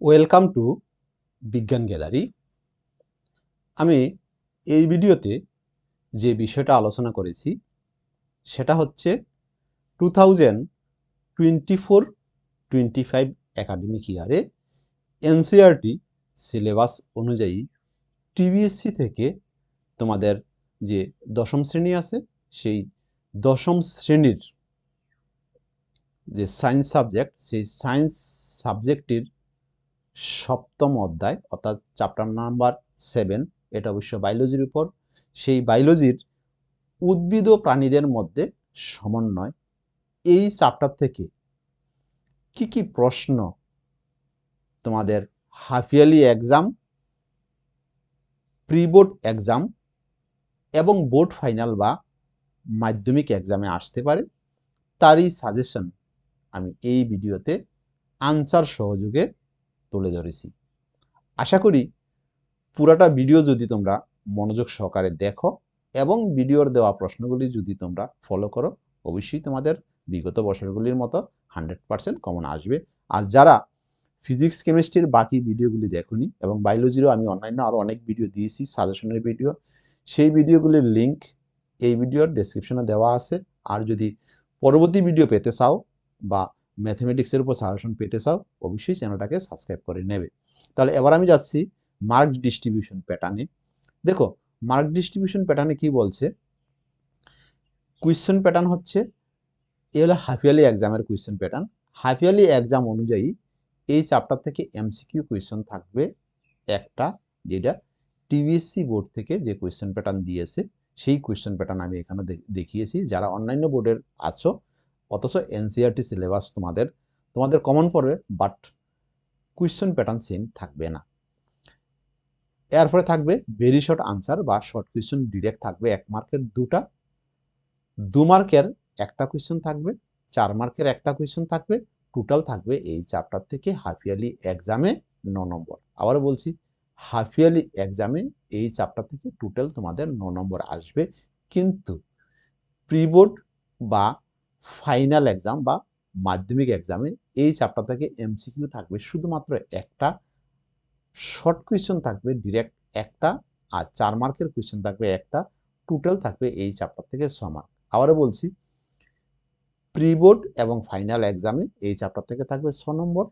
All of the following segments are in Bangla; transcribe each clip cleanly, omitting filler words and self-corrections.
ওয়েলকাম টু বিজ্ঞান গ্যালারি। আমি এই ভিডিওতে যে বিষয়টা আলোচনা করেছি সেটা হচ্ছে 2024-25 একাডেমিক ইয়ারে এনসিইআরটি সিলেবাস অনুযায়ী টিবিএসসি থেকে তোমাদের যে দশম শ্রেণী আছে সেই দশম শ্রেণীর যে সায়েন্স সাবজেক্ট সেই সায়েন্স সাবজেক্টটির সপ্তম অধ্যায় অর্থাৎ চ্যাপ্টার নাম্বার 7, এটা অবশ্য বায়োলজির উপর, সেই বায়োলজির উদ্ভিদ ও প্রাণীদের মধ্যে সমন্বয়, এই চ্যাপ্টার থেকে কি কি প্রশ্ন তোমাদের half yearly exam, pre board exam এবং বোর্ড ফাইনাল বা মাধ্যমিক এক্সামে আসতে পারে তারই সাজেশন আমি এই ভিডিওতে আনসার সহযোগে তুলে ধরেছি। আশা করি পুরাটা ভিডিও যদি তোমরা মনোযোগ সহকারে দেখো এবং ভিডিওর দেওয়া প্রশ্নগুলি যদি তোমরা ফলো করো, অবশ্যই তোমাদের বিগত বছরগুলির মতো 100% কমন আসবে। আর যারা ফিজিক্স কেমিস্ট্রির বাকি ভিডিওগুলি দেখোনি এবং বায়োলজিরও আমি অন্যান্য আরও অনেক ভিডিও দিয়েছি, সাজেশনের ভিডিও, সেই ভিডিওগুলির লিঙ্ক এই ভিডিওর ডেসক্রিপশনে দেওয়া আছে। আর যদি পরবর্তী ভিডিও পেতে চাও বা ম্যাথমেটিক্সের উপর সাজেশন পেতে চাও, অবশ্যই চ্যানেলটাকে সাবস্ক্রাইব করে নেবে। তাহলে এবার আমি যাচ্ছি মার্ক ডিস্ট্রিবিউশন প্যাটার্নে। দেখো মার্ক ডিস্ট্রিবিউশন প্যাটার্নে কি বলছে। কুয়েশ্চন প্যাটার্ন হচ্ছে, এ হলো হাফ ইয়ারলি এক্সামের কুয়েশ্চন প্যাটার্ন। হাফ ইয়ারলি এক্সাম অনুযায়ী এই চ্যাপ্টার থেকে এমসিকিউ কোয়েশ্চন থাকবে একটা, যেটা টিবিএসসি বোর্ড থেকে যে কোয়েশ্চন প্যাটার্ন দিয়েছে সেই কোয়েশ্চন প্যাটার্ন আমি এখানে দেখিয়েছি। যারা অন্যান্য বোর্ডের আছো অথচ এনসিইআরটি সিলেবাস তোমাদের কমন পড়বে, বাট কোয়েশ্চন প্যাটার্ন সেম থাকবে না। এরপরে থাকবে ভেরি শর্ট আনসার বা শর্ট কোয়েশ্চন ডিরেক্ট থাকবে 1 মার্কের দুটা, 2 মার্কের একটা কোয়েশ্চন থাকবে, 4 মার্কের একটা কোয়েশ্চন থাকবে। টোটাল থাকবে এই চ্যাপ্টার থেকে হাফ ইয়ারলি এক্সামে 9 নম্বর। আবার বলছি, হাফ ইয়ারলি এক্সামে এই চ্যাপ্টার থেকে টোটাল তোমাদের 9 নম্বর আসবে। কিন্তু প্রি বোর্ড বা ফাইনাল এক্সাম বা মাধ্যমিক এক্সামে এই চ্যাপ্টার থেকে এমসিকিউ থাকবে শুধুমাত্র একটা, শর্ট কোয়েশ্চন থাকবে ডিরেক্ট একটা, আর 4 মার্কের কোয়েশ্চন থাকবে একটা। টোটাল থাকবে এই চ্যাপ্টার থেকে 6 মার্ক। আবারও বলছি, প্রি বোর্ড এবং ফাইনাল এক্সামে এই চ্যাপ্টার থেকে থাকবে 6 নম্বর,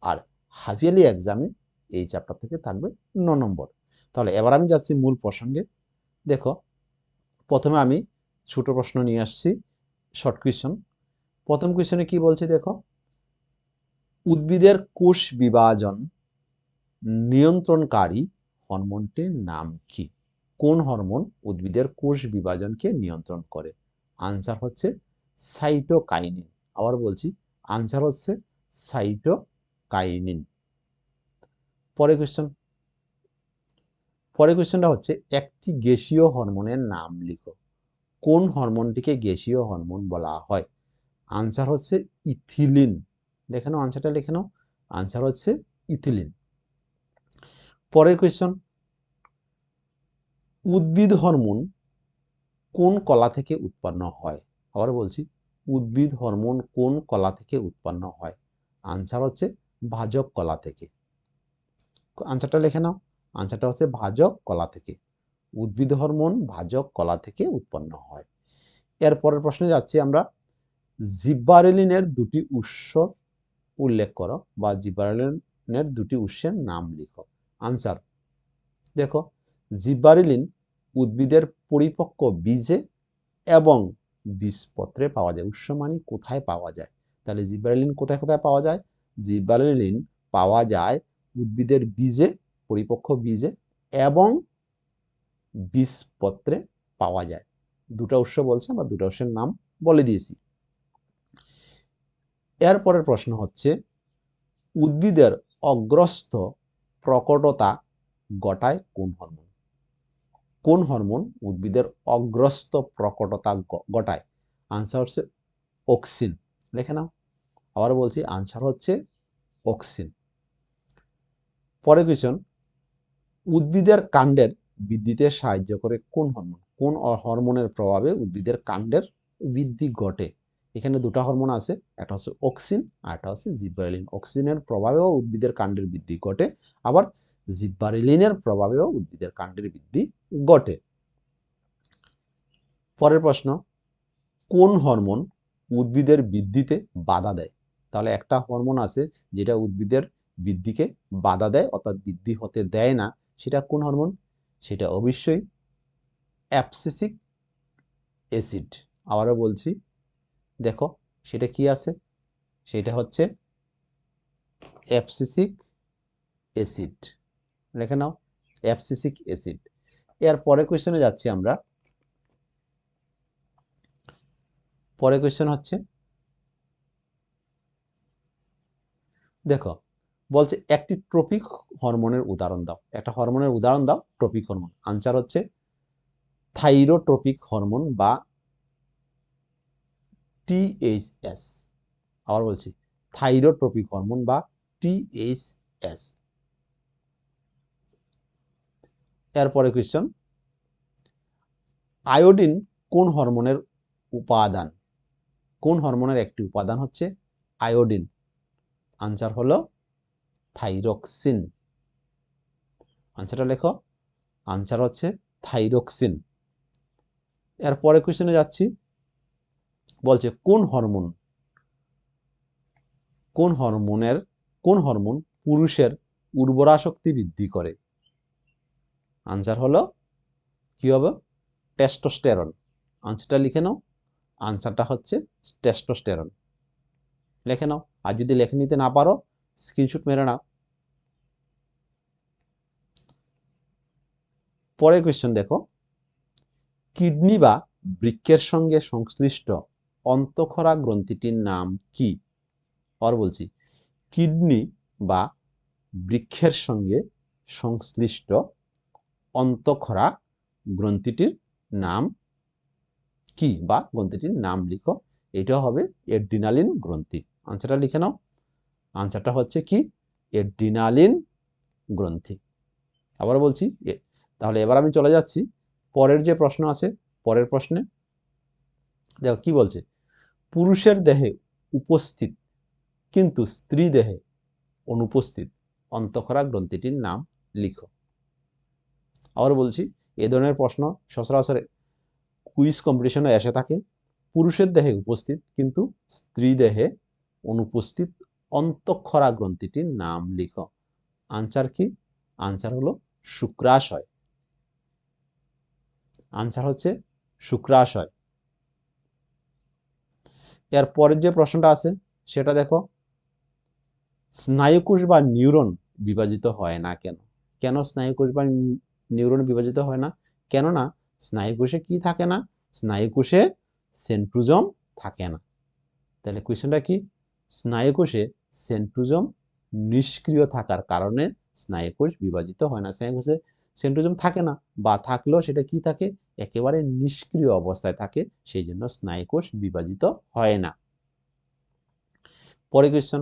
আর হাফ ইয়ারলি এক্সামে এই চ্যাপ্টার থেকে থাকবে 9 নম্বর। তাহলে এবার আমি যাচ্ছি মূল প্রসঙ্গে। দেখো প্রথমে আমি ছোট প্রশ্ন নিয়ে আসছি, শর্ট কোয়েশ্চন। প্রথম কোয়েশ্চনে কি বলছে দেখো, উদ্ভিদের কোষ বিভাজন নিয়ন্ত্রণকারী হরমোনটির নাম কি? কোন হরমোন উদ্ভিদের কোষ বিভাজনকে নিয়ন্ত্রণ করে? আনসার হচ্ছে সাইটোকাইনিন। আবার বলছি, আনসার হচ্ছে সাইটোকাইনিন। পরের কোয়েশ্চনটা হচ্ছে, একটি গ্যাসীয় হরমোনের নাম লিখো। কোন হরমোনটিকে গ্যাসীয় হরমোন বলা হয়? আনসার হচ্ছে ইথিলিন। দেখে নাও, আনসারটা লিখে নাও, আনসার হচ্ছে ইথিলিন। পরের কোয়েশ্চন, উদ্ভিদ হরমোন কোন কলা থেকে উৎপন্ন হয়? আবার বলছি, উদ্ভিদ হরমোন কোন কলা থেকে উৎপন্ন হয়? আনসার হচ্ছে ভাজক কলা থেকে। আনসারটা লিখে নাও, আনসারটা হচ্ছে ভাজক কলা থেকে। উদ্ভিদ হরমোন ভাজক কলা থেকে উৎপন্ন হয়। এর পরের প্রশ্নে যাচ্ছি আমরা, জিব্বারেলিনের দুটি উৎস উল্লেখ করো বা জিব্বারেলিনের দুটি উৎসের নাম লিখো। আনসার দেখো, জিব্বারেলিন উদ্ভিদের পরিপক্ক বীজে এবং বীজপত্রে পাওয়া যায়। উৎস মানে কোথায় পাওয়া যায়? তাহলে জিব্বারেলিন কোথায় কোথায় পাওয়া যায়? জিব্বারেলিন পাওয়া যায় উদ্ভিদের বীজে, পরিপক্ক বীজে এবং বীজপত্রে পাওয়া যায়। দুটা উৎস বলছে, বা দুটা উৎসের নাম বলে দিয়েছি। এরপরের প্রশ্ন হচ্ছে, উদ্ভিদের অগ্রস্ত প্রকটতা ঘটায় কোন হরমোন? কোন হরমোন উদ্ভিদের অগ্রস্ত প্রকটতা ঘটায়? আনসার হচ্ছে অক্সিন। লিখে নাও, আবার বলছি, আনসার হচ্ছে অক্সিন। পরে কোয়েশ্চন, উদ্ভিদের কাণ্ডের বৃদ্ধিতে সাহায্য করে কোন হরমোন? কোন হরমোনের প্রভাবে উদ্ভিদের কাণ্ডের বৃদ্ধি ঘটে? এখানে দুটো হরমোন আছে, একটা হচ্ছে অক্সিন আর একটা হচ্ছে জিব্বারেলিন। অক্সিনের প্রভাবেও উদ্ভিদের কাণ্ডের বৃদ্ধি ঘটে, আবার জিব্বারেলিনের প্রভাবেও উদ্ভিদের কাণ্ডের বৃদ্ধি ঘটে। পরের প্রশ্ন, কোন হরমোন উদ্ভিদের বৃদ্ধিতে বাধা দেয়? তাহলে একটা হরমোন আছে যেটা উদ্ভিদের বৃদ্ধিকে বাধা দেয়, অর্থাৎ বৃদ্ধি হতে দেয় না, সেটা কোন হরমোন? সেটা অবশ্যই অ্যাবসিসিক অ্যাসিড। আবারও বলছি, দেখো সেটা কি আছে, সেটা হচ্ছে অ্যাবসিসিক অ্যাসিড। লিখে নাও, অ্যাবসিসিক অ্যাসিড। এর পরে কোয়েশ্চনে যাচ্ছি আমরা। পরে কোয়েশ্চন হচ্ছে, দেখো বলছে একটি ট্রপিক হরমোনের উদাহরণ দাও। একটা হরমোনের উদাহরণ দাও, ট্রপিক হরমোন। আনসার হচ্ছে থাইরোট্রপিক হরমোন বা টিএইচএস। আবার বলছি, থাইরোট্রপিক হরমোন বা টিএইচএস। এরপরে কোয়েশ্চন, আয়োডিন কোন হরমোনের উপাদান? কোন হরমোনের একটি উপাদান হচ্ছে আয়োডিন? আনসার হলো থাইরক্সিন। আনসারটা লেখো, আনসার হচ্ছে থাইরক্সিন। এরপরে কোয়েশ্চনে যাচ্ছি, বলছে কোন হরমোন পুরুষের উর্বরা শক্তি বৃদ্ধি করে? আনসার হলো কি হবে? টেস্টোস্টেরন। আনসারটা লিখে নাও, আনসারটা হচ্ছে টেস্টোস্টেরন। লিখে নাও, আর যদি লিখে নিতে না পারো স্ক্রিনশট মেরে নাও। পরের কোয়েশ্চন দেখো, কিডনি বা বৃক্কের সঙ্গে সংশ্লিষ্ট অন্তঃক্ষরা গ্রন্থিটির নাম কি? আর বলছি, কিডনি বা বৃক্কের সঙ্গে সংশ্লিষ্ট অন্তঃক্ষরা গ্রন্থিটির নাম কি, বা গ্রন্থিটির নাম লিখো। এটা হবে এড্রিনালিন গ্রন্থি। আনসারটা লিখে নাও, আনসারটা হচ্ছে কি? এড্রিনালিন গ্রন্থি। আবার বলছি, তাহলে এবার আমি চলে যাচ্ছি পরের যে প্রশ্ন আছে। পরের প্রশ্নে দেখো কি বলছে, পুরুষের দেহে উপস্থিত কিন্তু স্ত্রী দেহে অনুপস্থিত অন্তঃক্ষরা গ্রন্থিটির নাম লিখো। আবার বলছি, এ ধরনের প্রশ্ন সচরাচর কুইজ কম্পিটিশনে এসে থাকে। পুরুষের দেহে উপস্থিত কিন্তু স্ত্রী দেহে অনুপস্থিত অন্তঃক্ষরা গ্রন্থিটির নাম লিখো। আনসার কি? আনসার হলো শুক্রাশয়। আনসার হচ্ছে শুক্রাশয়। এর পরের যে প্রশ্নটা আছে সেটা দেখো, স্নায়ুকোষ বা নিউরন বিভাজিত হয় না কেন? কেন স্নায়ুকোষ বা নিউরন বিভাজিত হয় না? কেননা স্নায়ুকোষে কি থাকে না? স্নায়ুকোষে সেন্ট্রোজোম থাকে না। তাহলে কোয়েশ্চনটা কি? স্নায়ুকোষে সেন্ট্রোজোম নিষ্ক্রিয় থাকার কারণে স্নায়ুকোষ বিভাজিত হয় না। স্নায়ুকোষে সেন্ট্রোজোম থাকে না, বা থাকলেও সেটা কি থাকে? একেবারে নিষ্ক্রিয় অবস্থায় থাকে, সেই জন্য স্নায়ুকোষ বিভাজিত হয় না। পরে কোয়েশ্চন,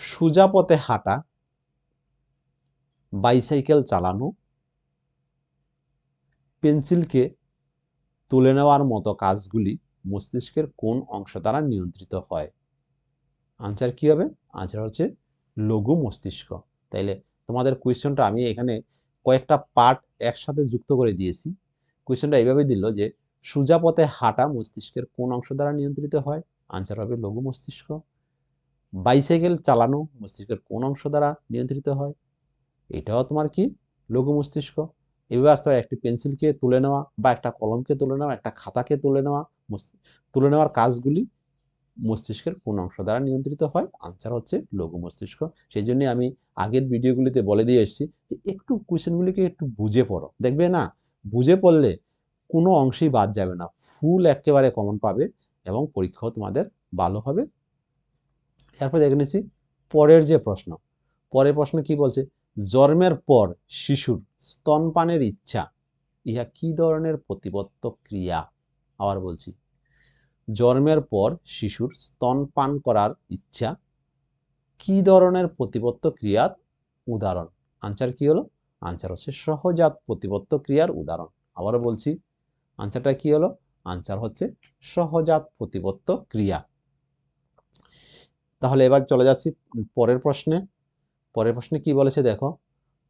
সোজা পথে হাঁটা, বাইসাইকেল চালানো, পেন্সিলকে তুলে নেওয়ার মতো কাজগুলি মস্তিষ্কের কোন অংশ দ্বারা নিয়ন্ত্রিত হয়? আনসার কি হবে? আনসার হচ্ছে লঘু মস্তিষ্ক। তাইলে তোমাদের কোয়েশ্চনটা আমি এখানে কয়েকটা পার্ট একসাথে যুক্ত করে দিয়েছি। কোয়েশ্চনটা এইভাবে দিল যে সোজা পথে হাঁটা মস্তিষ্কের কোন অংশ দ্বারা নিয়ন্ত্রিত হয়? আনসার হবে লঘু মস্তিষ্ক। বাইসাইকেল চালানো মস্তিষ্কের কোন অংশ দ্বারা নিয়ন্ত্রিত হয়? এটাও তোমার কি? লঘু মস্তিষ্ক। এভাবে আসতে হয়, একটি পেন্সিলকে তুলে নেওয়া বা একটা কলমকে তুলে নেওয়া, একটা খাতাকে তুলে নেওয়া, তুলে নেওয়ার কাজগুলি মস্তিষ্কের কোন অংশ দ্বারা নিয়ন্ত্রিত হয়? আনসার হচ্ছে লঘু মস্তিষ্ক। সেই জন্য আমি আগের ভিডিওগুলিতে বলে দিয়ে এসেছি যে একটু কোয়েশ্চেনগুলিকে একটু বুঝে পড়ো, দেখবে না বুঝে পড়লে কোনো অংশেই বাদ যাবে না, ফুল একেবারে কমন পাবে এবং পরীক্ষাও তোমাদের ভালো হবে। এরপর দেখে নিচ্ছি পরের যে প্রশ্ন। পরের প্রশ্ন কি বলছে, জন্মের পর শিশুর স্তনপানের ইচ্ছা ইহা কি ধরনের প্রতিবর্ত ক্রিয়া? আবার বলছি, জন্মের পর শিশুর স্তনপান করার ইচ্ছা কি ধরনের প্রতিবর্ত ক্রিয়ার উদাহরণ? আনসার কি হলো? আনসার হচ্ছে সহজাত প্রতিবর্ত ক্রিয়ার উদাহরণ। আবারও বলছি, আনসারটা কি হলো? আনসার হচ্ছে সহজাত প্রতিপত্ত ক্রিয়া। তাহলে এবার চলে যাচ্ছি পরের প্রশ্নে। পরের প্রশ্নে কি বলেছে দেখো,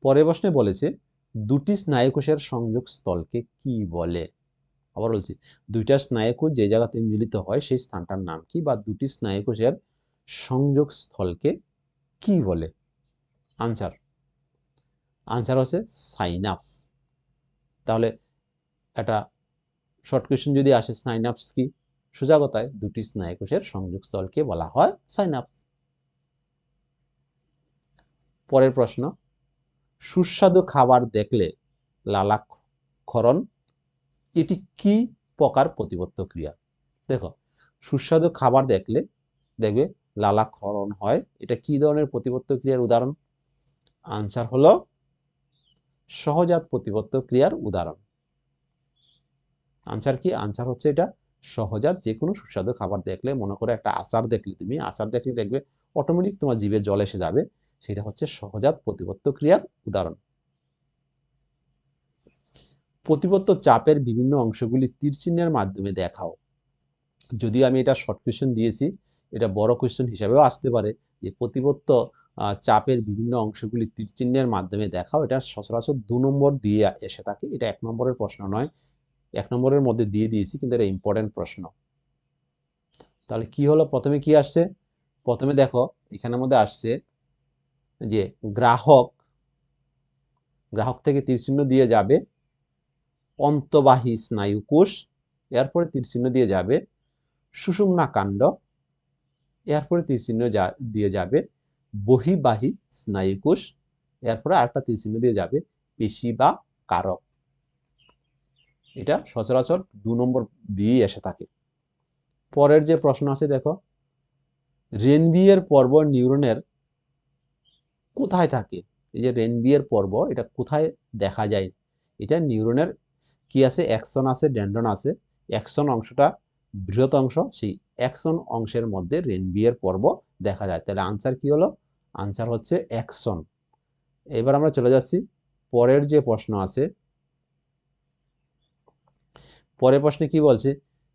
পরের প্রশ্নে বলেছে দুটি স্নায়ুকোষের সংযোগ স্থলকে কি বলে। আবার বলছি, দুইটা স্নায়ুকোষ যে জায়গাতে মিলিত হয় সেই স্থানটার নাম কি, বা দুটি স্নায়ুকোষের সংযোগ স্থলকে কি বলে। আনসার হচ্ছে সাইনাপস। তাহলে একটা শর্ট কোয়েশ্চেন যদি আসে, সাইনাপস কি, সোজা কথায় দুটি স্নায়ুকোষের সংযোগস্থলকে বলা হয় সাইনাপস। পরের প্রশ্ন, সুস্বাদু খাবার দেখলে লালাক্ষরণ, এটি কি প্রকার প্রতিপত্ত ক্রিয়া। দেখো, সুস্বাদু খাবার দেখলে দেখবে লালাক্ষরণ হয়, এটা কি ধরনের প্রতিপত্ত ক্রিয়ার উদাহরণ। আনসার হলো সহজাত প্রতিপত্ত ক্রিয়ার উদাহরণ। আনসার কি, আনসার হচ্ছে এটা সহজাত। যে কোনো সুস্বাদু খাবার দেখলে, মনে করে একটা আচার দেখলে, তুমি আচার দেখলে দেখবে অটোমেটিক তোমার জিভে জল এসে যাবে, সেটা হচ্ছে সহজাত প্রতিপত্ত ক্রিয়ার উদাহরণ। প্রতিপত্ত চাপের বিভিন্ন অংশগুলি তীর চিহ্নের মাধ্যমে দেখাও। যদিও আমি এটা শর্ট কোয়েশ্চেন দিয়েছি, এটা বড় কোয়েশ্চেন হিসাবেও আসতে পারে, যে প্রতিপত্ত চাপের বিভিন্ন অংশগুলি তীর চিহ্নের মাধ্যমে দেখাও। এটা সচরাচর 2 নম্বর দিয়ে এসে থাকে, এটা 1 নম্বরের প্রশ্ন নয়, 1 নম্বরের মধ্যে দিয়ে দিয়েছি, কিন্তু এটা ইম্পর্টেন্ট প্রশ্ন। তাহলে কি হলো, প্রথমে কি আসছে, প্রথমে দেখো এখানের মধ্যে আসছে যে গ্রাহক থেকে তীর চিহ্ন দিয়ে যাবে অন্তবাহী স্নায়ুকোষ, এরপরে তীর চিহ্ন দিয়ে যাবে সুষুম্না কাণ্ড, এরপরে তীর চিহ্ন দিয়ে যাবে বহিবাহী স্নায়ুকোষ, এরপরে আরেকটা তীর চিহ্ন দিয়ে যাবে পেশি বা কারক। এটা সচরাচর 2 নম্বর দিয়ে এসে থাকে। পরের যে প্রশ্ন আছে দেখো, রেনবিয়ের পর্ব নিউরনের কোথায় থাকে। এই যে রেনবিয়ের পর্ব, এটা কোথায় দেখা যায়। এটা নিউরনের কি আছে, অ্যাক্সন আছে, ডেনড্রন আছে। অ্যাক্সন অংশটা বৃহৎ অংশ, সেই অ্যাক্সন অংশের মধ্যে রেনবিয়ের পর্ব দেখা যায়। তাহলে আনসার কি হলো, আনসার হচ্ছে অ্যাক্সন। এবার আমরা চলে যাচ্ছি পরের যে প্রশ্ন আছে। পরের প্রশ্নে কি বলছে,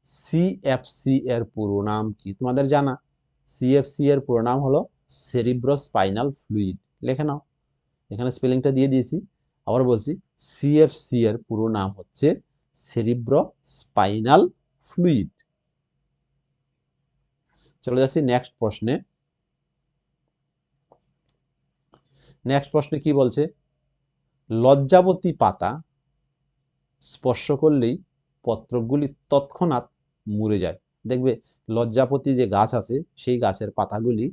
সিএফসি এর পুরো নাম কি তোমাদের জানা। সিএফসি এর পুরো নাম হলো সেরিব্রোস্পাইনাল ফ্লুইড। লিখে নাও, এখানে স্পেলিংটা দিয়ে দিয়েছি। আবার বলছি, সিএফসি এর পুরো নাম হচ্ছে সেরিব্রোস্পাইনাল ফ্লুইড। চলে যাচ্ছি নেক্সট প্রশ্নে। নেক্সট প্রশ্নে কি বলছে, লজ্জাবতী পাতা স্পর্শ করলেই পত্রগুলি তৎক্ষণাৎ মরে যায়। দেখবে লজ্জাপতি যে গাছ আছে, সেই গাছের পাতাগুলি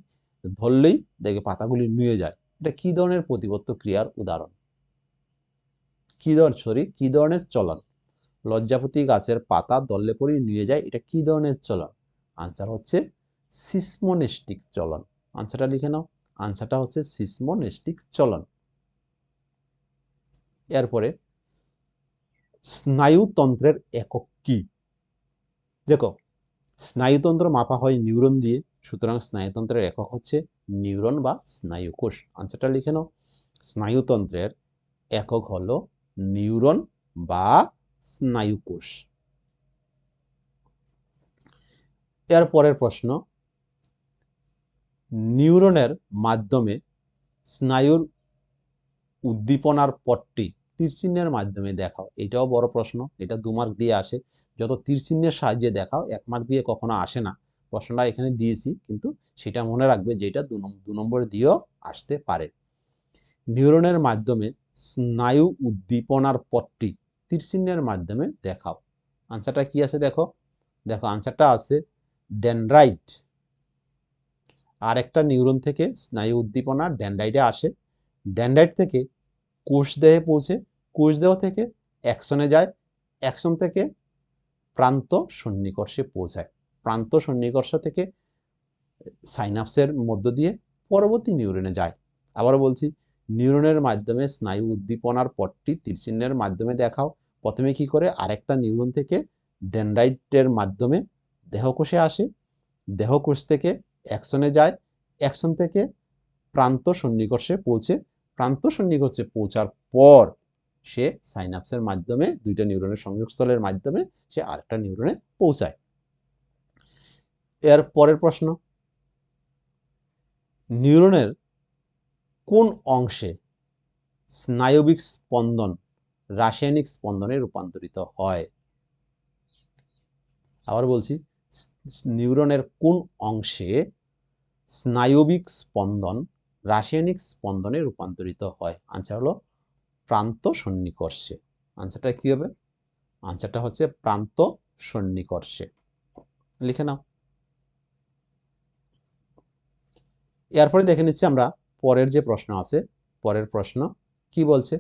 ধরলেই দেখবে পাতাগুলি নুয়ে যায়। এটা কি ধরনের প্রতিপত্ত ক্রিয়ার উদাহরণ, কি ধরনের চলন। লজ্জাপতি গাছের পাতা ধরলে পরেই নুয়ে যায়, এটা কি ধরনের চলন। আনসার হচ্ছে সিসমোনেস্টিক চলন। আনসারটা লিখে নাও, আনসারটা হচ্ছে সিসমোনেস্টিক চলন। এরপরে স্নায়ুতন্ত্রের একক কি। দেখো, স্নায়ুতন্ত্র মাপা হয় নিউরন দিয়ে, সুতরাং স্নায়ুতন্ত্রের একক হচ্ছে নিউরন বা স্নায়ুকোষ। আনসারটা লিখে নাও, স্নায়ুতন্ত্রের একক হলো নিউরন বা স্নায়ুকোষ। এর পরের প্রশ্ন, নিউরনের মাধ্যমে স্নায়ুর উদ্দীপনার পট্টি তীরচিহ্নের মাধ্যমে দেখাও। এটাও বড় প্রশ্ন, এটা 2 মার্ক দিয়ে আসে। যত তীরচিহ্নের সাহায্যে দেখাও, 1 মার্ক দিয়ে কখনো আসে না। প্রশ্নটা এখানে দিয়েছি, কিন্তু সেটা মনে রাখবে যে এটা 2 নম্বর দিয়েও আসতে পারে। নিউরনের মাধ্যমে স্নায়ু উদ্দীপনার পট্টি তীরচিহ্নের মাধ্যমে দেখাও। আনসারটা কি আছে দেখো, আনসারটা আছে ডেনড্রাইট। আর একটা নিউরন থেকে স্নায়ু উদ্দীপনা ডেনড্রাইটে আসে, ডেনড্রাইট থেকে কোষদেহে পৌঁছে, কোষদেহ থেকে অ্যাক্সনে যায়, অ্যাক্সন থেকে প্রান্ত সন্নিকর্ষে পৌঁছায়, প্রান্ত সন্নিকর্ষ থেকে সাইনাপসের মধ্য দিয়ে পরবর্তী নিউরনে যায়। আবার বলছি, নিউরনের মাধ্যমে স্নায়ু উদ্দীপনার পট্টি তীরচিহ্নের মাধ্যমে দেখাও। প্রথমে কি করে, আরেকটা নিউরন থেকে ডেনড্রাইটের মাধ্যমে দেহকোষে আসে, দেহকোষ থেকে অ্যাক্সনে যায়, অ্যাক্সন থেকে প্রান্ত সন্নিকর্ষে পৌঁছে, প্রান্ত সন্নিকর্ষে পৌঁছার পর সে সাইনাপসের মাধ্যমে, দুইটা নিউরনের সংযোগস্থলের মাধ্যমে সে আরেকটা নিউরনে পৌঁছায়। এর পরের প্রশ্ন, নিউরনের কোন অংশে স্নায়বিক স্পন্দন রাসায়নিক স্পন্দনে রূপান্তরিত হয়? আবার বলছি, নিউরনের কোন অংশে স্নায়বিক স্পন্দন রাসায়নিক স্পন্দনে রূপান্তরিত হয়? আনসার হলো প্রান্ত সন্নিকর্ষে। আনসারটা কি হবে? আনসারটা হচ্ছে প্রান্ত সন্নিকর্ষে। লিখে নাও। এরপরে দেখে নিচ্ছি আমরা পরের যে প্রশ্ন আছে। পরের প্রশ্ন কি বলছে?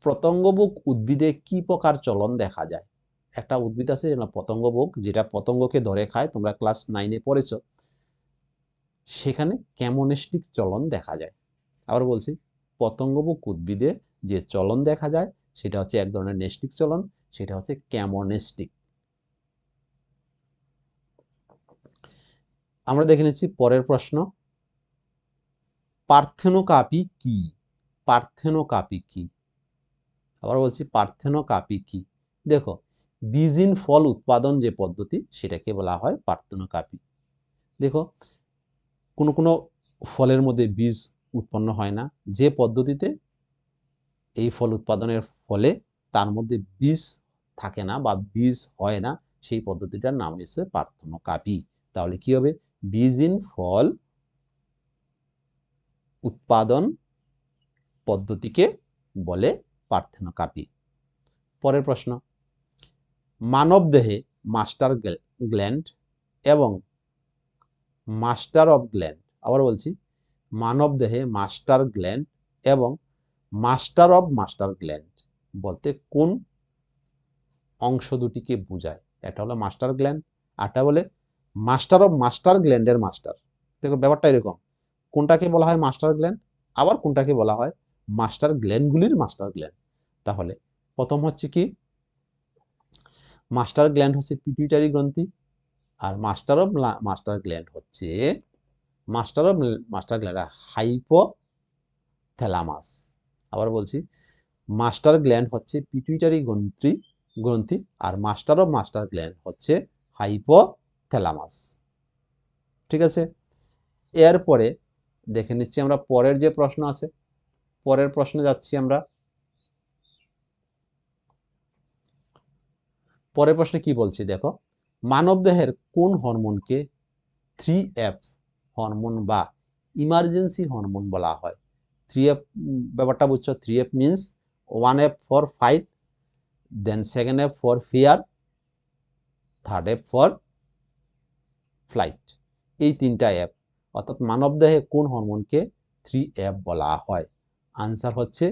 পতঙ্গবুক উদ্ভিদে কি প্রকার চলন দেখা যায়? একটা উদ্ভিদ আছে যেটা পতঙ্গবুক, যেটা পতঙ্গকে ধরে খায়, তোমরা ক্লাস 9-এ পড়েছো। সেখানে ক্যামোনেস্টিক চলন দেখা যায়। আবার বলছি, পতঙ্গবুক উদ্ভিদে যে চলন দেখা যায় সেটা হচ্ছে এক ধরনের নেস্টিক চলন, সেটা হচ্ছে ক্যামোনেস্টিক। আমরা দেখে নিচ্ছি পরের প্রশ্ন, পার্থেনোকাপি কি? পার্থেনোকাপি কি? আবার বলছি, পার্থেনোকাপি কি? দেখো, বীজহীন ফল উৎপাদন যে পদ্ধতি সেটাকে বলা হয় পার্থেনোকাপি। দেখো, কোনো কোনো ফলের মধ্যে বীজ উৎপন্ন হয় না, যে পদ্ধতিতে এই ফল উৎপাদনের ফলে তার মধ্যে বীজ থাকে না বা বীজ হয় না, সেই পদ্ধতিটার নাম হচ্ছে পার্থেনোকাপি। তাহলে কি হবে? বীজহীন ফল উৎপাদন পদ্ধতিকে বলে পার্থেনোকাপি। পরের প্রশ্ন, মানবদেহে মাস্টার গ্ল্যান্ড এবং মাস্টার অফ গ্ল্যান্ড, আবার বলছি, মানবদেহে মাস্টার গ্ল্যান্ড এবং মাস্টার অফ মাস্টার গ্ল্যান্ড বলতে কোন অংশ দুটিকে বোঝায়? এটা হলো মাস্টার গ্ল্যান্ড, আরটা বলে মাস্টার অফ মাস্টার গ্ল্যান্ডের মাস্টার। দেখো, ব্যাপারটা এরকম, কোনটাকে বলা হয় মাস্টার গ্ল্যান্ড, আবার কোনটাকে বলা হয় মাস্টার গ্ল্যান্ডগুলির মাস্টার গ্ল্যান্ড। তাহলে প্রথম হচ্ছে কি, মাস্টার গ্ল্যান্ড হচ্ছে পিটুইটারি গ্রন্থি, আর মাস্টার অফ মাস্টার গ্ল্যান্ড হচ্ছে হাইপোথ্যালামাস। আবার বলছি, মাস্টার গ্ল্যান্ড হচ্ছে পিটুইটারি গ্রন্থি আর মাস্টার অফ মাস্টার গ্ল্যান্ড হচ্ছে হাইপোথ্যালামাস। ঠিক আছে, এরপরে দেখে নিচ্ছি আমরা পরের যে প্রশ্ন আছে। পরের প্রশ্নে যাচ্ছি আমরা। পরের প্রশ্নে কি বলছি দেখো, মানবদেহের কোন হরমোনকে 3F হরমোন বা ইমার্জেন্সি হরমোন বলা হয়? 3F ব্যাপারটা বুঝছো? 3F means 1F for fight, then 2nd F for fear, 3rd F for flight. এই তিনটা F, অর্থাৎ মানবদেহে কোন হরমোনকে 3F বলা হয়? আনসার হচ্ছে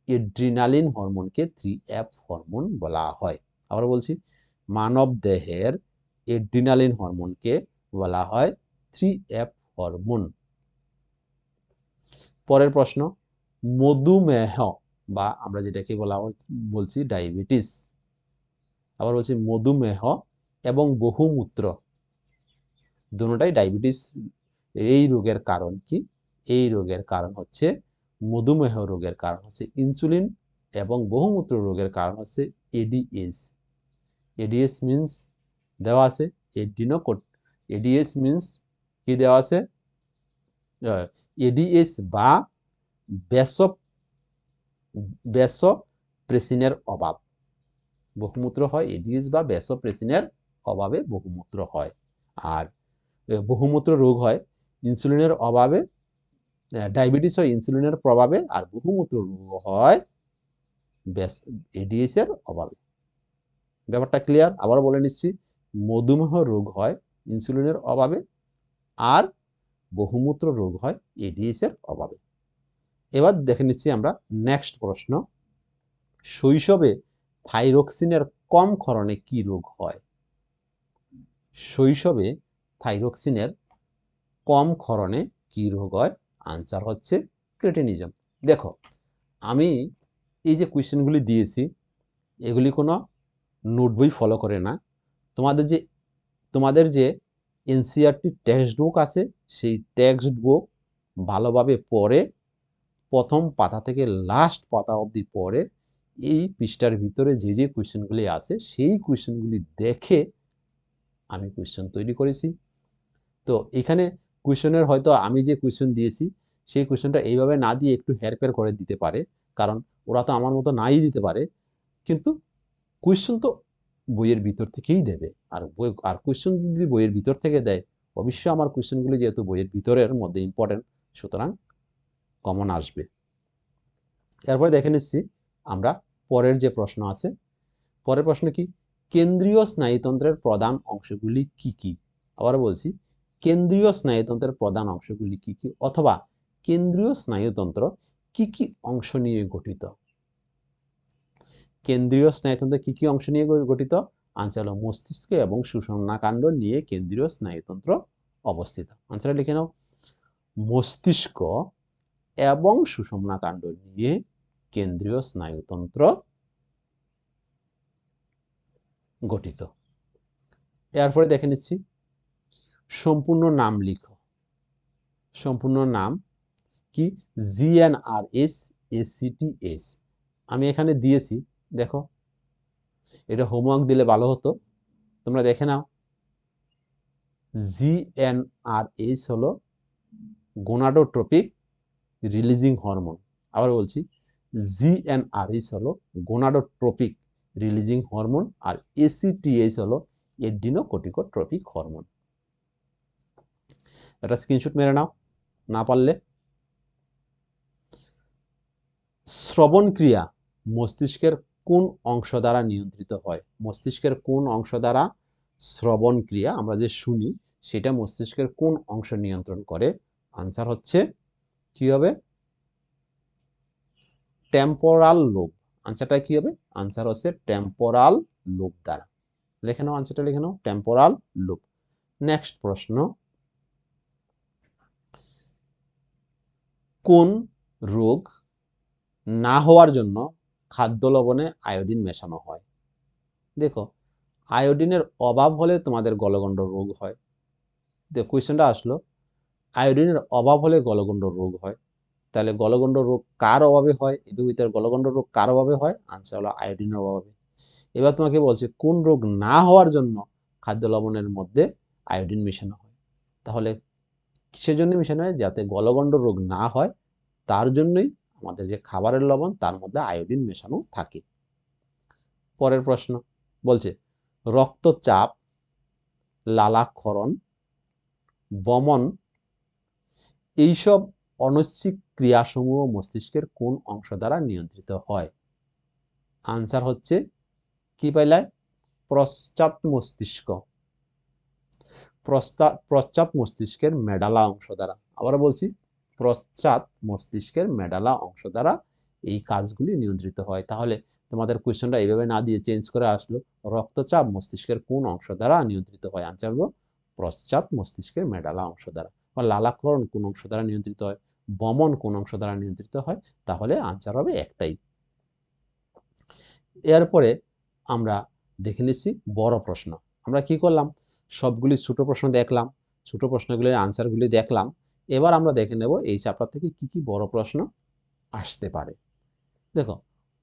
এড্রিনালিন হরমোনকে 3F হরমোন বলা হয়। আবার বলছি, মানবদেহের এড্রিনালিন হরমোনকে বলা হয় 3F হরমোন। পরের প্রশ্ন, মধুমেহ বা আমরা যেটাকে বলছি ডায়াবেটিস, আবার বলছি মধুমেহ এবং বহুমূত্র দুটোটাই ডায়াবেটিস এই রোগের কারণ কি? এই রোগের কারণ হচ্ছে, মধুমেহ রোগের কারণ হচ্ছে ইনসুলিন এবং বহুমূত্র রোগের কারণ হচ্ছে এডিএস। এডিএস মিন্স দেওয়া আছে এডিনোকোট, এডিএস মিন্স কি দেওয়া আছে? এডিএস বা ভ্যাসোপ্রেসিনের অভাব, বহুমূত্র হয় এডিএস বা ভ্যাসোপ্রেসিনের অভাবে বহুমূত্র হয়। আর বহুমূত্র রোগ হয় ইনসুলিনের অভাবে, ডায়াবেটিস হয় ইনসুলিনের প্রভাবে, আর বহুমূত্র রোগ হয় এডিএস এর অভাবে। ব্যাপারটা ক্লিয়ার? আবার বলে নিচ্ছি, মধুমেহ রোগ হয় ইনসুলিনের অভাবে আর বহুমূত্র রোগ হয় এডিএস এর অভাবে। এবার দেখে নিচ্ছি আমরা নেক্সট প্রশ্ন, শৈশবে থাইরক্সিনের কম ক্ষরণে কি রোগ হয়? শৈশবে থাইরক্সিনের কম ক্ষরণে কি রোগ হয়? আনসার হচ্ছে ক্রেটিনিজম। দেখো, আমি এই যে কোয়েশ্চেনগুলি দিয়েছি এগুলি কোনো নোট বই ফলো করে না, তোমাদের যে এনসিইআরটি টেক্সট বুক আছে সেই টেক্সট বুক ভালোভাবে পড়ে প্রথম পাতা থেকে লাস্ট পাতা অবধি পড়ে এই পৃষ্ঠার ভিতরে যে যে কোয়েশ্চেনগুলি আছে সেই কোয়েশ্চেনগুলি দেখে আমি কোয়েশ্চেন তৈরি করেছি। তো এখানে কোয়েশ্চেনের হয়তো আমি যে কোয়েশ্চেন দিয়েছি সেই কোয়েশ্চেনটা এইভাবে না দিয়ে একটু হেরফের করে দিতে পারে, কারণ ওরা তো আমার মতো নাই দিতে পারে, কিন্তু কোয়েশ্চেন তো বইয়ের ভিতর থেকেই দেবে। আর কোয়েশ্চেন যদি বইয়ের ভিতর থেকে দেয়, অবশ্যই আমার কোয়েশ্চেনগুলি যেহেতু বইয়ের ভিতরের মধ্যে ইম্পর্টেন্ট, সুতরাং কমন আসবে। এরপরে দেখে নিচ্ছি আমরা পরের যে প্রশ্ন আছে। পরের প্রশ্ন কি, কেন্দ্রীয় স্নায়ুতন্ত্রের প্রধান অংশগুলি কি কি? আবার বলছি, কেন্দ্রীয় স্নায়ুতন্ত্রের প্রধান অংশগুলি কি কি, অথবা কেন্দ্রীয় স্নায়ুতন্ত্র কি কি অংশ নিয়ে গঠিত? কেন্দ্রীয় স্নায়ুতন্ত্র কি কি অংশ নিয়ে গঠিত? আনসার হলো মস্তিষ্ক এবং সুষুম্নাকাণ্ড নিয়ে কেন্দ্রীয় স্নায়ুতন্ত্র অবস্থিত। আনসারটা লিখে নাও, মস্তিষ্ক এবং সুষুম্নাকাণ্ড নিয়ে কেন্দ্রীয় স্নায়ুতন্ত্র গঠিত। এরপরে দেখে নিচ্ছি, সম্পূর্ণ নাম লিখো। সম্পূর্ণ নাম কি? জিএনআরএস এসিটিএস। আমি এখানে দিয়েছি, দেখো, এটা হোমওয়ার্ক দিলে ভালো হতো, তোমরা দেখে নাও। জিএনআরএস হলো গোনাডোট্রপিক রিলিজিং হরমোন। আবার বলছি, জিএনআরএস হলো গোনাডোট্রপিক রিলিজিং হরমোন, আর এসিটিএস হলো এড্রিনোকর্টিকোট্রপিক হরমোন। এটা স্ক্রিনশট মেরে নাও, না পারলে। শ্রবণ ক্রিয়া মস্তিষ্কের কোন অংশ দ্বারা নিয়ন্ত্রিত হয়? মস্তিষ্কের কোন অংশ দ্বারা শ্রবণ ক্রিয়া, আমরা যে শুনি, সেটা মস্তিষ্কের কোন অংশ নিয়ন্ত্রণ করে? আনসার হচ্ছে কি হবে? Temporal lobe. আনসারটা কি হবে? আনসার হচ্ছে টেম্পোরাল লোব দ্বারা। লিখে নাও, আনসারটা লিখে নাও, টেম্পোরাল লোব। নেক্সট প্রশ্ন, কোন রোগ না হওয়ার জন্য খাদ্য লবণে আয়োডিন মেশানো হয়? দেখো, আয়োডিনের অভাব হলে তোমাদের গলগণ্ড রোগ হয়। দেখো, কোয়েশ্চেনটা আসলো, আয়োডিনের অভাব হলে গলগণ্ড রোগ হয়, তাহলে গলগণ্ড রোগ কার অভাবে হয়? এর ভিতরে গলগণ্ড রোগ কার অভাবে হয়? আনসার হলো আয়োডিনের অভাবে। এবার তোমাকে বলছে কোন রোগ না হওয়ার জন্য খাদ্য লবণের মধ্যে আয়োডিন মেশানো হয়। তাহলে কিসের জন্য মেশানো হয়? যাতে গলগণ্ড রোগ না হয়, তার জন্যই আমাদের যে খাবারের লবণ তার মধ্যে আয়োডিন মেশানো থাকে। পরের প্রশ্ন বলছে, রক্তচাপ, লালাক্ষরণ, বমন, এইসব অনৈচ্ছিক ক্রিয়াসমূহ মস্তিষ্কের কোন অংশ দ্বারা নিয়ন্ত্রিত হয়? আনসার হচ্ছে কি পাইলাই? পশ্চাৎ মস্তিষ্ক। পশ্চাৎ মস্তিষ্কের মেডালা অংশ দ্বারা। আবার বলছি, পশ্চাৎ মস্তিষ্কের মেডালা অংশ দ্বারা এই কাজগুলি নিয়ন্ত্রিত হয়। তাহলে তোমাদের কোয়েশ্চনটা এইভাবে না দিয়ে চেঞ্জ করে আসলো, রক্তচাপ মস্তিষ্কের কোন অংশ দ্বারা নিয়ন্ত্রিত হয়? আনসার হলো পশ্চাৎ মস্তিষ্কের মেডালা অংশ দ্বারা। বা লালাক্ষরণ কোন অংশ দ্বারা নিয়ন্ত্রিত হয়, বমন কোন অংশ দ্বারা নিয়ন্ত্রিত হয়? তাহলে আনসার হবে একটাই। এরপরে আমরা দেখে নিচ্ছি বড় প্রশ্ন। আমরা কি করলাম? সবগুলি ছোট প্রশ্ন দেখলাম, ছোট প্রশ্নগুলির আনসারগুলি দেখলাম। এবার আমরা দেখে নেব এই চ্যাপ্টার থেকে কি কি বড় প্রশ্ন আসতে পারে। দেখো,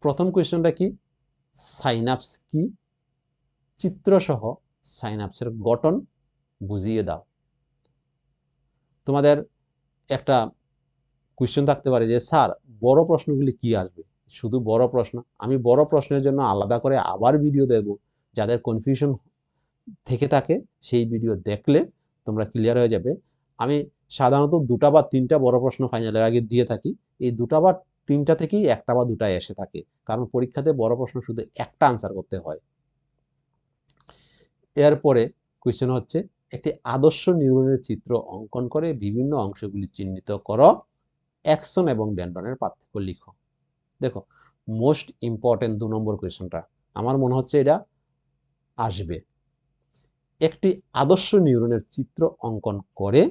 প্রথম কোয়েশ্চনটা কি? সাইনাপস কি? চিত্রসহ সাইনাপসের গঠন বুঝিয়ে দাও। তোমাদের একটা কোয়েশ্চেন থাকতে পারে যে স্যার, বড় প্রশ্নগুলি কি আসবে? শুধু বড় প্রশ্ন? আমি বড় প্রশ্নের জন্য আলাদা করে আবার ভিডিও দেব। যাদের কনফিউশন থেকে থাকে সেই ভিডিও দেখলে তোমরা ক্লিয়ার হয়ে যাবে। আমি সাধারণত 2টা বা 3টা বড় প্রশ্ন ফাইনালের আগে দিয়ে থাকি। এই 2টা বা 3টা থেকেই 1টা বা 2টা এসে থাকে, কারণ পরীক্ষাতে বড় প্রশ্ন শুধু একটা আনসার করতে হয়। এরপরে কোয়েশ্চেন হচ্ছে, একটি আদর্শ নিউরনের চিত্র অঙ্কন করে বিভিন্ন অংশগুলি চিহ্নিত করো, অ্যাকসন এবং ডেনড্রনের পার্থক্য লিখো। দেখো, মোস্ট ইম্পর্টেন্ট 2 নম্বর কোয়েশ্চনটা আমার মনে হচ্ছে এটা আসবে। একটি আদর্শ নিউরনের চিত্র অঙ্কন করে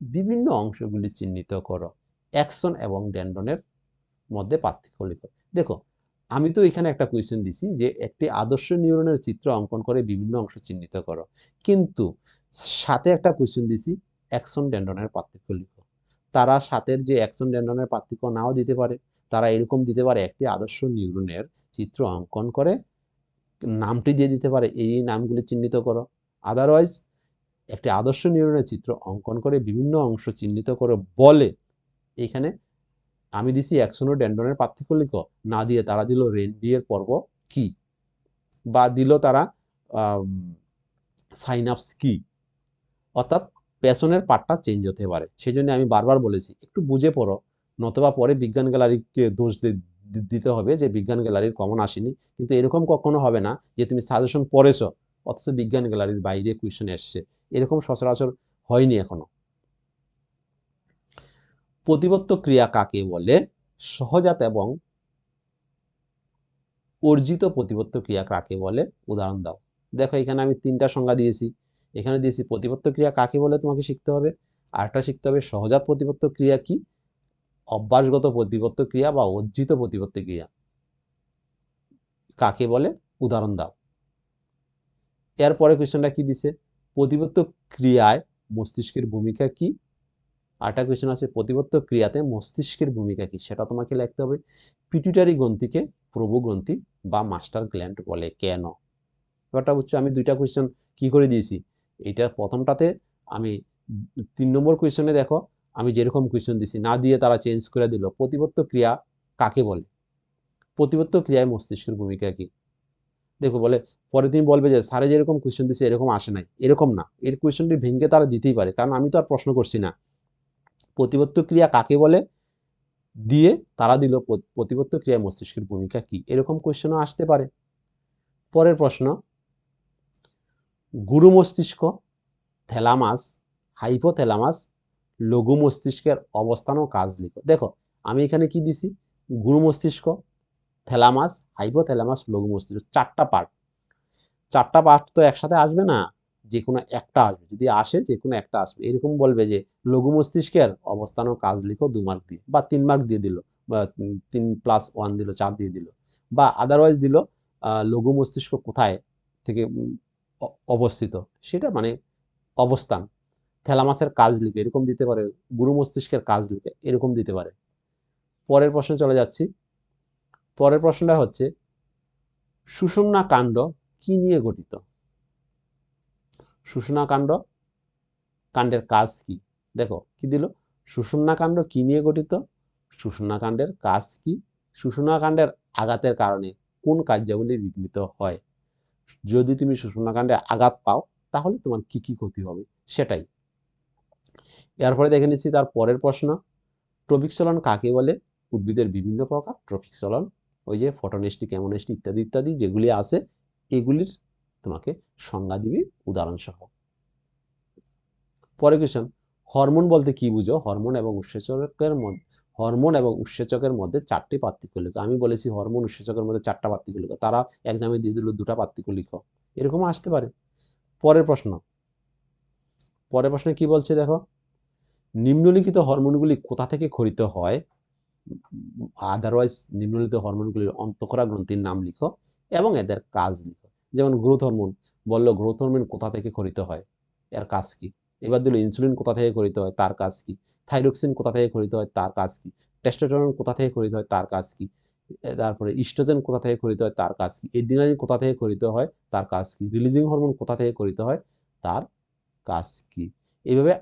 বিভিন্ন অংশগুলি চিহ্নিত করো, অ্যাকসন এবং ডেনড্রনের মধ্যে পার্থক্য লিখো। দেখো, আমি তো এখানে একটা কোয়েশ্চেন দিছি যে একটি আদর্শ নিউরনের চিত্র অঙ্কন করে বিভিন্ন অংশ চিহ্নিত করো, কিন্তু সাথে একটা কোয়েশ্চেন দিছি অ্যাকসন ডেনড্রনের পার্থক্য লিখো। তারা সাতের যে অ্যাকশন ডেন্ড্রনের পার্থক্য নাও দিতে পারে, তারা এরকম দিতে পারে একটি আদর্শ নিউরনের চিত্র অঙ্কন করে নামটি দিয়ে দিতে পারে, এই নামগুলি চিহ্নিত করো। আদারওয়াইজ একটি আদর্শ নিউরনের চিত্র অঙ্কন করে বিভিন্ন অংশ চিহ্নিত করে বলে এখানে আমি দিছি অ্যাকশন ও ডেন্ড্রনের পার্থক্য লিখো, না দিয়ে তারা দিল রেনডিয়ের পর্ব কি, বা দিল তারা সাইনাপস কি, অর্থাৎ পেছনের পার্টটা চেঞ্জ হতে পারে। সেই জন্য আমি বারবার বলেছি একটু বুঝে পড়ো, নতুবা পরে বিজ্ঞান গ্যালারিকে দোষ দিতে হবে যে বিজ্ঞান গ্যালারির কমন আসেনি। কিন্তু এরকম কখনো হবে না যে তুমি সাজেশন পড়েছো অথচ বিজ্ঞান গ্যালারির বাইরে কোয়েশ্চেন এসছে, এরকম সচরাচর হয়নি এখনো। প্রতিবর্ত ক্রিয়া কাকে বলে? সহজাত এবং অর্জিত প্রতিবর্ত ক্রিয়া কাকে বলে? উদাহরণ দাও। দেখো এখানে আমি তিনটা সংজ্ঞা দিয়েছি, এখানে দিয়েছি প্রতিবর্ত ক্রিয়া কাকে বলে তোমাকে শিখতে হবে, আরেকটা শিখতে হবে সহজাত প্রতিবর্ত ক্রিয়া কি, অভ্যাসগত প্রতিবর্ত ক্রিয়া বা অর্জিত প্রতিবর্ত ক্রিয়া কাকে বলে, উদাহরণ দাও। এরপরে কোয়েশ্চনটা কি দিছে, প্রতিবর্ত ক্রিয়ায় মস্তিষ্কের ভূমিকা কি। আরেকটা কোয়েশ্চন আছে প্রতিবর্ত ক্রিয়াতে মস্তিষ্কের ভূমিকা কি, সেটা তোমাকে লিখতে হবে। পিটুইটারি গ্রন্থিকে প্রভু গ্রন্থি বা মাস্টার গ্ল্যান্ড বলে কেন। ব্যাপারটা বুঝছো, আমি দুইটা কোয়েশ্চেন কি করে দিয়েছি। এইটা প্রথমটাতে আমি 3 নম্বর কোয়েশ্চনে দেখো আমি যেরকম কোয়েশ্চন দিছি না দিয়ে তারা চেঞ্জ করে দিল, প্রতিবর্ত ক্রিয়া কাকে বলে, প্রতিবর্ত ক্রিয়ায় মস্তিষ্কের ভূমিকা কি। দেখো বলে পরে তুমি বলবে যে স্যারে যেরকম কোয়েশ্চন দিছে এরকম আসে নাই, এরকম না, এর কোয়েশ্চনটি ভেঙে তারা দিতেই পারে, কারণ আমি তো আর প্রশ্ন করছি না। প্রতিবর্ত ক্রিয়া কাকে বলে দিয়ে তারা দিল প্রতিবর্ত ক্রিয়ায় মস্তিষ্কের ভূমিকা কি, এরকম কোয়েশ্চনও আসতে পারে। পরের প্রশ্ন, গুরু মস্তিষ্ক, থ্যালামাস, হাইপোথ্যালামাস, লঘু মস্তিষ্কের অবস্থান ও কাজ লিখো। দেখো আমি এখানে কি দিছি, গুরু মস্তিষ্ক, থ্যালামাস, হাইপোথ্যালামাস, লঘু মস্তিষ্ক, চারটা পার্ট তো একসাথে আসবে না, যে কোনো একটা আসবে, যদি আসে যে কোনো একটা আসবে। এরকম বলবে যে লঘু মস্তিষ্কের অবস্থান ও কাজ লিখো 2 মার্ক দিয়ে, বা 3 মার্ক দিয়ে দিল, বা 3+1 দিল, 4 দিয়ে দিল, বা আদারওয়াইজ দিল লঘু মস্তিষ্ক কোথায় থেকে অবস্থিত সেটা মানে অবস্থান, থ্যালামাসের কাজ লিখে এরকম দিতে পারে, গুরু মস্তিষ্কের কাজ লিখে এরকম দিতে পারে। পরের প্রশ্নে চলে যাচ্ছি। পরের প্রশ্নটা হচ্ছে সুষুম্না কাণ্ড কি নিয়ে গঠিত। সুষুম্না কাণ্ডের কাজ কি, দেখো কি দিল, সুষুম্না কাণ্ড কি নিয়ে গঠিত, সুষুম্না কাণ্ডের কাজ কি, সুষুম্না কাণ্ডের আঘাতের কারণে কোন কার্যাবলী বিঘ্নিত হয়। যদি তুমি সুষুম্না কাণ্ডে আঘাত পাও তাহলে তোমার কি কি ক্ষতি হবে সেটাই। এরপরে দেখে নিচ্ছি তার পরের প্রশ্ন, ট্রপিক চলন কাকে বলে। উদ্ভিদের বিভিন্ন প্রকার ট্রপিক চলন, ওই যে ফটোনেস্টিক, অ্যামোনেস্টিক ইত্যাদি ইত্যাদি যেগুলি আছে এগুলির তোমাকে সংজ্ঞা দিবি উদাহরণ সহ। পরে কোয়েশ্চন, হরমোন বলতে কি বুঝো। হরমোন এবং উৎসেচকের মধ্যে 4টি পার্থক্য লিখো। আমি বলেছি হরমোন উৎসেচকের মধ্যে 4টা পার্থক্য লিখো, তারা এক্সামে দিয়ে দিল 2টা পার্থক্য লিখো, এরকম আসতে পারে। পরের প্রশ্নে কি বলছে দেখো, নিম্নলিখিত হরমোনগুলি কোথা থেকে ক্ষরিত হয়, আদারওয়াইজ নিম্নলিখিত হরমোনগুলির অন্তঃক্ষরা গ্রন্থির নাম লিখো এবং এদের কাজ লিখো। যেমন গ্রোথ হরমোন বললো, গ্রোথ হরমোন কোথা থেকে ক্ষরিত হয়, এর কাজ কি। এবার দিল ইনসুলিন কোথা থেকে ক্ষরিত হয়, তার কাজ কি। থাইরক্সিন কোথা থেকে ক্ষরিত হয়, তার কাজ কি। টেস্টোস্টেরন কোথা থেকে ক্ষরিত হয়, তার কাজ কি। তারপরে ইস্ট্রোজেন কোথা থেকে ক্ষরিত হয়, তার কাজ কি। এড্রিনালিন কোথা থেকে ক্ষরিত হয়, তার কাজ কি। রিলিজিং হরমোন কোথা থেকে ক্ষরিত হয়, তার কাজ কি। এইভাবে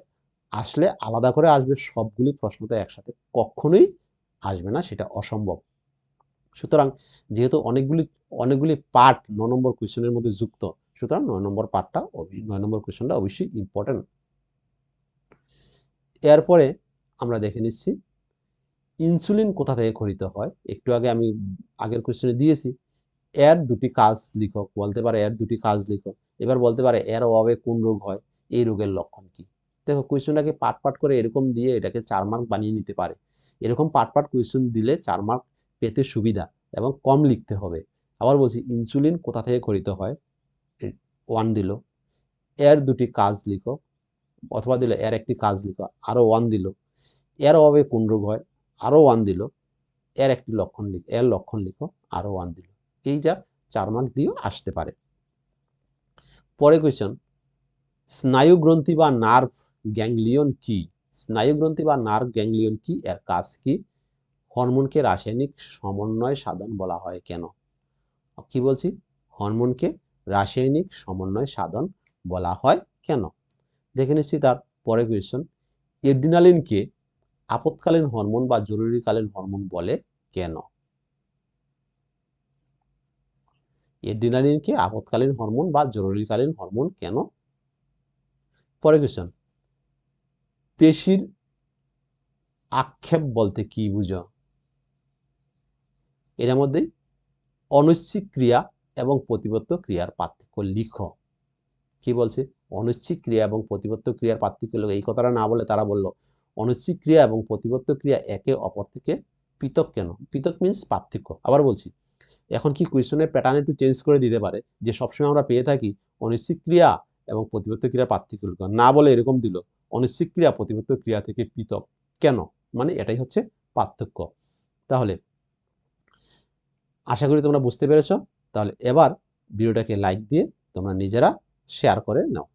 আসলে আলাদা করে আসবে, সবগুলি প্রশ্নতে একসাথে কখনোই আসবে না, সেটা অসম্ভব। সুতরাং যেহেতু অনেকগুলি পার্ট 9 নম্বর কোয়েশ্চেনের মধ্যে যুক্ত, সুতরাং 9 নম্বর কোয়েশ্চেনটা অবশ্যই ইম্পর্টেন্ট। এরপরে আমরা দেখে নিচ্ছি ইনসুলিন কোথা থেকে ক্ষরিত হয়। একটু আগে আমি আগের কোয়েশ্চেনে দিয়েছি, এর 2টি কাজ লিখো, বলতে পারে এর 2টি কাজ লিখো। এবার বলতে পারে এর অভাবে কোন রোগ হয়, এই রোগের লক্ষণ কি। দেখো কোয়েশ্চনটাকে পার্ট করে এরকম দিয়ে এটাকে 4 মার্ক বানিয়ে নিতে পারে। এরকম পার্ট কোয়েশ্চন দিলে 4 মার্ক পেতে সুবিধা এবং কম লিখতে হবে। আবার বলছি ইনসুলিন কোথা থেকে ক্ষরিত হয়, 1 দিল। এর 2টি কাজ লিখো, অথবা দিল এর একটি কাজ লিখো, আরো 1 দিল। এর অভাবে কোন রোগ হয়, আরো 1 দিল। এর একটি লক্ষণ লিখো, এর লক্ষণ লিখো, আরো 1 দিল। এইটা 4 মার্ক দিয়েও আসতে পারে। পরে কোয়েশ্চন, স্নায়ু গ্রন্থি বা নার্ভ গ্যাংলিয়ন কি। স্নায়ুগ্রন্থি বা নার্ভ গ্যাংলিয়ন কি, এর কাজ কি? হরমোনকে রাসায়নিক সমন্বয় সাধন বলা হয় কেন? কি বলছি? হরমোনকে রাসায়নিক সমন্বয় সাধন বলা হয় কেন? দেখে নিচ্ছি তার পরের কোয়েশ্চন। এড্রিনালিনকে আপৎকালীন হরমোন বা জরুরিকালীন হরমোন বলে কেন? এড্রিনালিনকে আপৎকালীন হরমোন বা জরুরিকালীন হরমোন কেন? পরের কোয়েশ্চন। পেশির আক্ষেপ বলতে কি বুঝো? এর মধ্যেই অনৈচ্ছিক ক্রিয়া এবং প্রতিবর্ত ক্রিয়ার পার্থক্য লিখো। কি বলছে? অনৈচ্ছিক ক্রিয়া এবং প্রতিবর্ত ক্রিয়ার পার্থক্য লিখো। এই কথাটা না বলে তারা বলল অনৈচ্ছিক ক্রিয়া এবং প্রতিবর্ত ক্রিয়া একে অপর থেকে পৃথক কেন? পৃথক মিন্স পার্থক্য। আবার বলছি, এখন কি কোয়েশ্চনের প্যাটার্ন একটু চেঞ্জ করে দিতে পারে যে সবসময় আমরা পেয়ে থাকি অনৈচ্ছিক ক্রিয়া এবং প্রতিবর্ত ক্রিয়ার পার্থক্য লিখো, না বলে এরকম দিল অনৈচ্ছিক ক্রিয়া প্রতিবর্ত ক্রিয়া থেকে পৃথক কেন? মানে এটাই হচ্ছে পার্থক্য। তাহলে আশা করি তোমরা বুঝতে পেরেছো। তাহলে এবার ভিডিওটাকে লাইক দিয়ে তোমরা নিজেরা শেয়ার করে নাও।